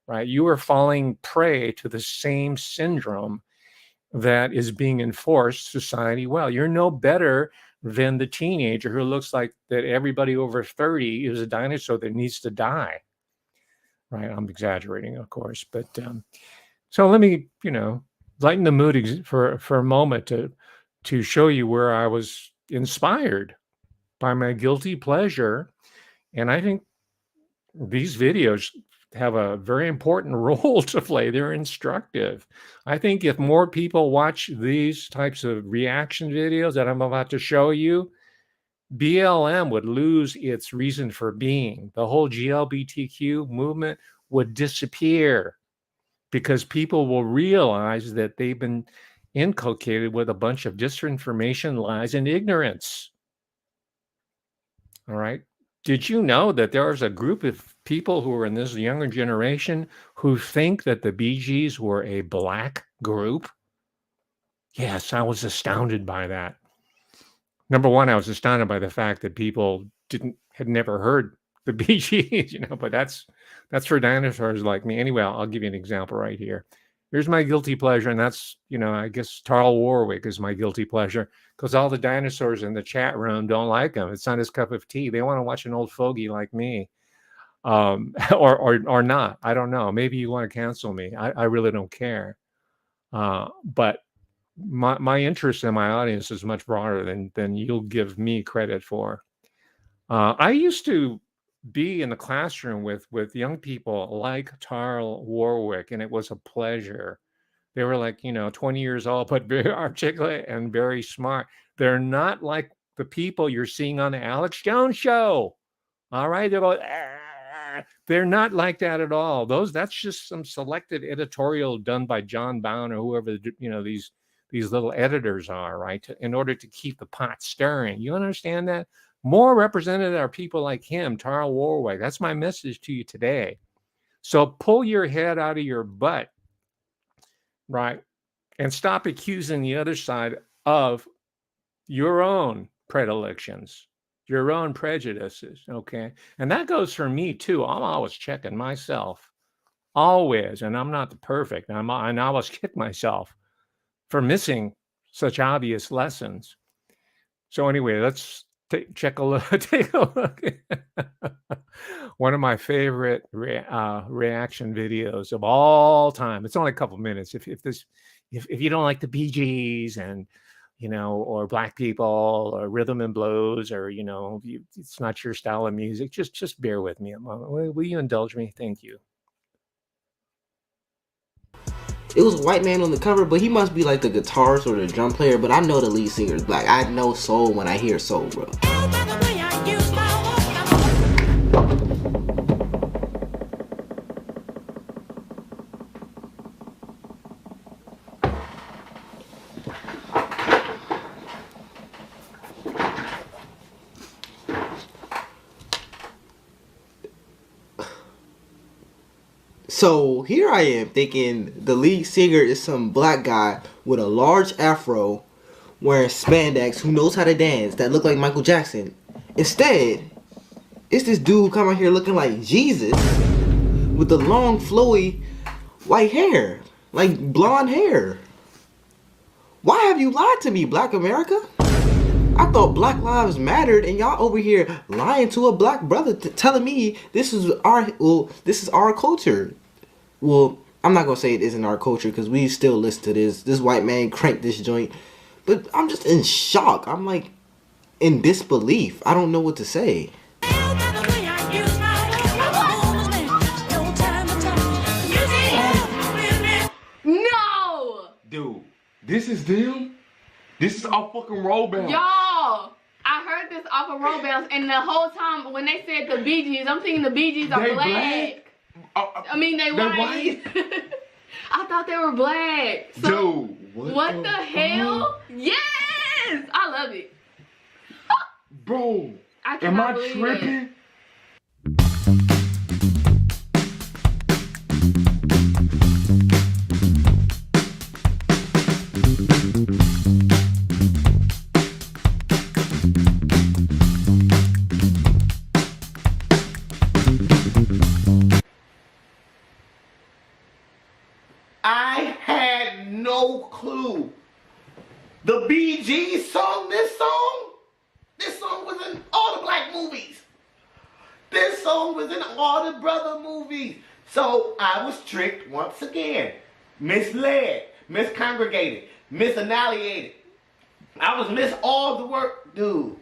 right? You are falling prey to the same syndrome that is being enforced society. Well, you're no better than the teenager who looks like that everybody over 30 is a dinosaur that needs to die, right? I'm exaggerating, of course, but so let me, lighten the mood for a moment to show you where I was inspired by my guilty pleasure. And I think these videos have a very important role to play. They're instructive. I think if more people watch these types of reaction videos that I'm about to show you, BLM would lose its reason for being. The whole GLBTQ movement would disappear, because people will realize that they've been inculcated with a bunch of disinformation, lies, and ignorance. All right. Did you know that there's a group of people who are in this younger generation who think that the Bee Gees were a black group? Yes, I was astounded by that. Number one, I was astounded by the fact that people had never heard the Bee Gees, but that's for dinosaurs like me. Anyway, I'll give you an example right here. Here's my guilty pleasure, and that's, I guess Tarl Warwick is my guilty pleasure, because all the dinosaurs in the chat room don't like him. It's not his cup of tea. They want to watch an old fogey like me, or not. I don't know. Maybe you want to cancel me. I really don't care. But my interest in my audience is much broader than you'll give me credit for. I used to be in the classroom with young people like Tarl Warwick, and it was a pleasure. They were like, 20 years old, but very articulate and very smart. They're not like the people you're seeing on the Alex Jones show. All right. They're not like that at all. That's just some selected editorial done by John Bound or whoever, these little editors are, right? In order to keep the pot stirring. You understand that? More represented are people like him, Tarl Warwick. That's my message to you today. So pull your head out of your butt, right? And stop accusing the other side of your own predilections, your own prejudices, okay? And that goes for me too. I'm always checking myself, always. And I'm not the perfect. I always kick myself for missing such obvious lessons. So anyway, let's take a look. Take a look. One of my favorite reaction videos of all time. It's only a couple minutes. If you don't like the Bee Gees and or black people or rhythm and blues, or it's not your style of music, just bear with me a moment. Will you indulge me? Thank you. It was a white man on the cover, but he must be like the guitarist or the drum player, but I know the lead singer is black. I know soul when I hear soul, bro. So here I am thinking the lead singer is some black guy with a large afro wearing spandex who knows how to dance that look like Michael Jackson. Instead, it's this dude coming here looking like Jesus with the long flowy white hair, like blonde hair. Why have you lied to me, Black America? I thought Black Lives Mattered, and y'all over here lying to a black brother, telling me this is our culture. Well, I'm not gonna say it isn't our culture because we still listen to this. This white man cranked this joint, but I'm just in shock. I'm like in disbelief. I don't know what to say. No! Dude, this is them? This is our fucking roll bounce. Y'all, I heard this off of roll bounce, and the whole time when they said the Bee Gees, I'm thinking the Bee Gees are black. I mean, they white. I thought they were black. So, dude, what the hell? Yes! I love it. Bro, I am I believe tripping? It. This song was in all the brother movies. So I was tricked once again. Misled, miscongregated, misannihilated. I was miss all the work, dude.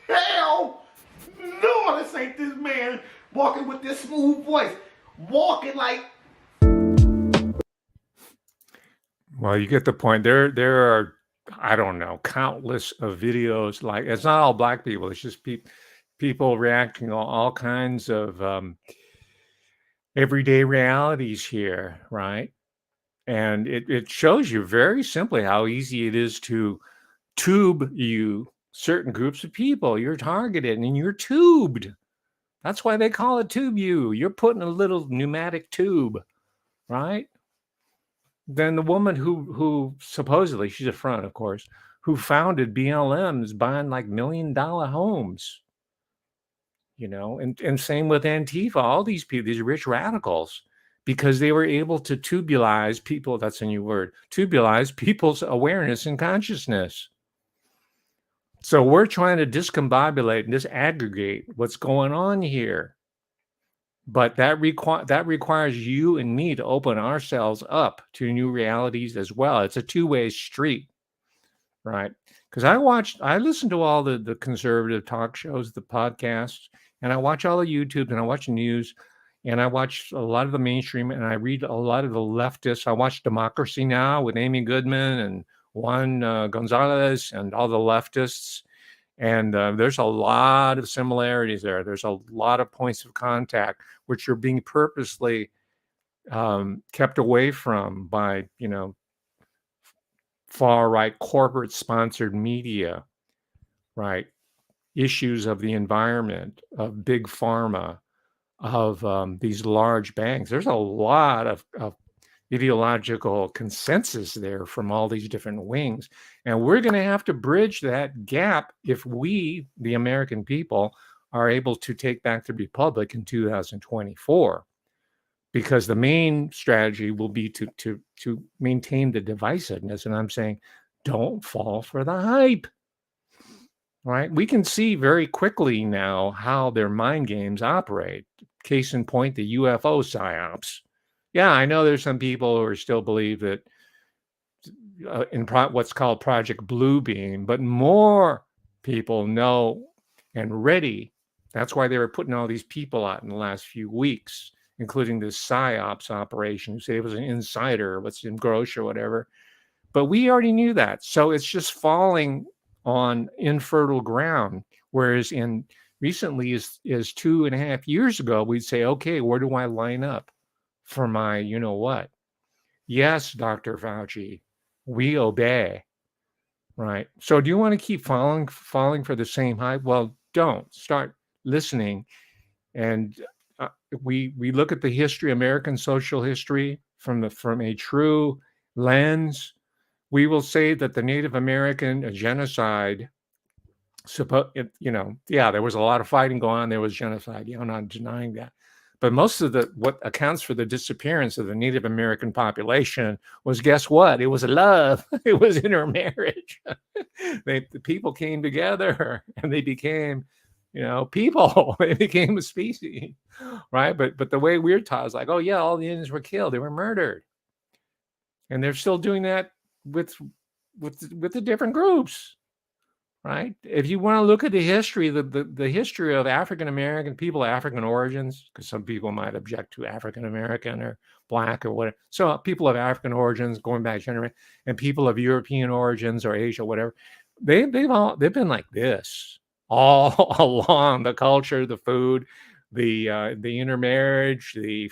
Hell, no, this ain't this man walking with this smooth voice. Walking like... Well, you get the point. There are, I don't know, countless of videos. Like, it's not all black people. It's just people reacting to all kinds of everyday realities here, right? And it shows you very simply how easy it is to tube you certain groups of people. You're targeted and you're tubed. That's why they call it tube you. You're put in a little pneumatic tube, right? Then the woman who supposedly, she's a front, of course, who founded BLM is buying like $1 million homes. You know, and same with Antifa, all these people, these rich radicals, because they were able to tubulize people, that's a new word, tubulize people's awareness and consciousness. So we're trying to discombobulate and disaggregate what's going on here. But that requires you and me to open ourselves up to new realities as well. It's a two-way street, right? Because I listen to all the conservative talk shows, the podcasts, and I watch all the YouTube, and I watch news, and I watch a lot of the mainstream, and I read a lot of the leftists. I watch Democracy Now! With Amy Goodman and Juan Gonzalez and all the leftists. And there's a lot of similarities there. There's a lot of points of contact which are being purposely kept away from by, far-right corporate-sponsored media, right? Issues of the environment, of big pharma, of these large banks. There's a lot of ideological consensus there from all these different wings. And we're going to have to bridge that gap if we, the American people, are able to take back the republic in 2024. Because the main strategy will be to maintain the divisiveness. And I'm saying, don't fall for the hype. Right? We can see very quickly now how their mind games operate. Case in point, the UFO psyops. Yeah, I know there's some people who still believe that in what's called Project Bluebeam, but more people know and ready. That's why they were putting all these people out in the last few weeks, including this psyops operation, who say it was an insider, what's in Grosh or whatever. But we already knew that. So it's just falling on infertile ground. Whereas recently is 2.5 years ago, we'd say, okay, where do I line up for my, you know what? Yes, Dr. Fauci, we obey, right? So do you want to keep falling for the same hype? Well, don't. Start listening. And we look at the history, American social history, from a true lens. We will say that the Native American genocide, there was a lot of fighting going on. There was genocide. I'm not denying that. But most of what accounts for the disappearance of the Native American population was, guess what? It was love. It was intermarriage. The people came together and they became, people. They became a species, right? But the way we're taught is like, oh yeah, all the Indians were killed. They were murdered, and they're still doing that with the different groups. Right? If you want to look at the history, the history of African American people, African origins, because some people might object to African American or Black or whatever. So people of African origins going back generation, and people of European origins or Asia, whatever, they've been like this all along. The culture, the food, the intermarriage, the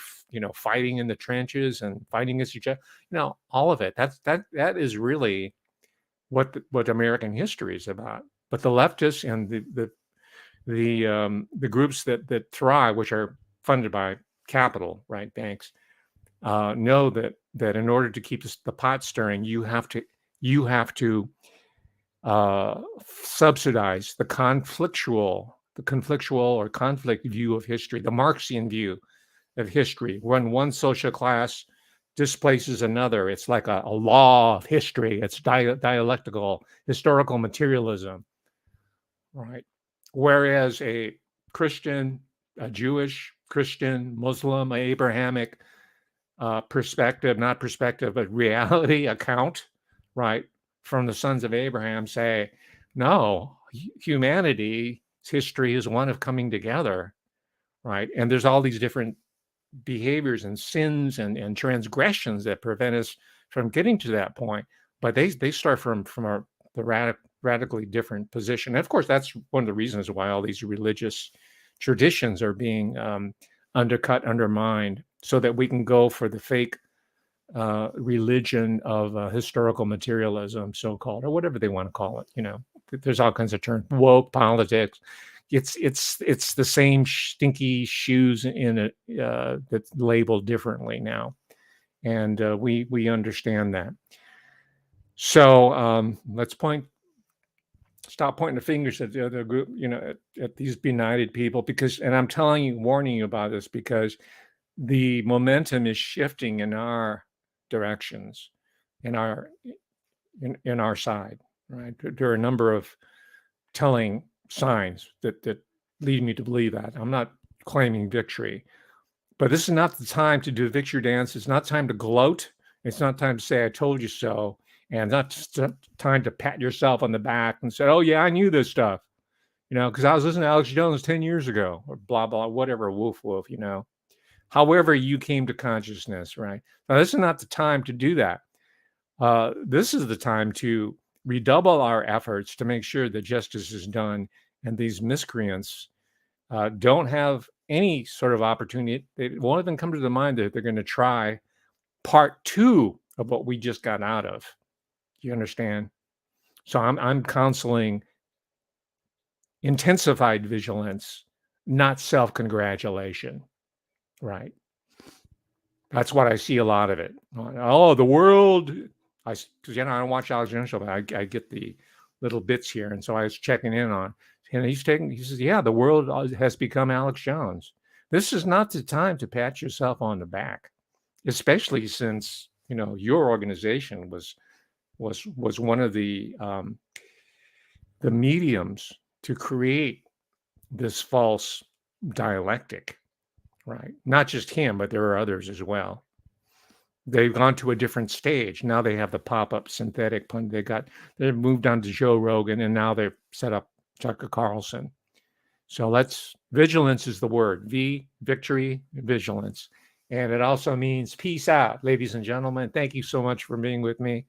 fighting in the trenches and fighting against each other. All of it. That is really what American history is about. But the leftists and the groups that thrive, which are funded by capital, right, banks, know that in order to keep the pot stirring, you have to subsidize the conflictual or conflict view of history, the Marxian view of history, when one social class displaces another. It's like a law of history. It's dialectical, historical materialism, right? Whereas a Christian, a Jewish, Christian, Muslim, Abrahamic perspective, not perspective, but reality account, right, from the sons of Abraham say, no, humanity's history is one of coming together, right? And there's all these different behaviors and sins and transgressions that prevent us from getting to that point. But they start from the radically different position. And of course, that's one of the reasons why all these religious traditions are being undercut, undermined, so that we can go for the fake religion of historical materialism, so-called, or whatever they want to call it. You know, there's all kinds of terms, woke politics. It's the same stinky shoes in it that's labeled differently now, and we understand that. So let's stop pointing the fingers at the other group, you know, at these benighted people, because, and I'm telling you, warning you about this, because the momentum is shifting in our directions, in our side, right? There are a number of telling signs that lead me to believe that. I'm not claiming victory, but this is not the time to do victory dance. It's not time to gloat. It's not time to say, I told you so. And not time to pat yourself on the back and say, oh, yeah, I knew this stuff, you know, because I was listening to Alex Jones 10 years ago, or blah, blah, whatever, woof, woof, you know. However you came to consciousness, right? Now, this is not the time to do that. This is the time to redouble our efforts to make sure that justice is done and these miscreants don't have any sort of opportunity. It won't even come to the mind that they're going to try part 2 of what we just got out of. You understand? So I'm counseling intensified vigilance, not self-congratulation, right? That's what I see a lot of it. Oh, the world, because you know I don't watch Alex Jones show, but I get the little bits here, and so I was checking in on, and he says, yeah, the world has become Alex Jones. This is not the time to pat yourself on the back, especially since, you know, your organization was one of the mediums to create this false dialectic, right? Not just him, but there are others as well. They've gone to a different stage. Now they have the pop-up synthetic pundit. They've moved on to Joe Rogan, and now they've set up Tucker Carlson. So vigilance is the word. Victory, vigilance. And it also means peace out, ladies and gentlemen. Thank you so much for being with me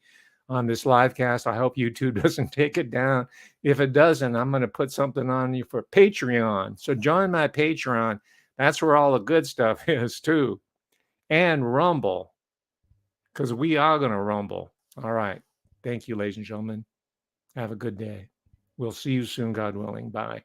on this live cast. I hope YouTube doesn't take it down. If it doesn't, I'm going to put something on you for Patreon. So join my Patreon. That's where all the good stuff is too. And Rumble, because we are going to rumble. All right. Thank you, ladies and gentlemen. Have a good day. We'll see you soon, God willing. Bye.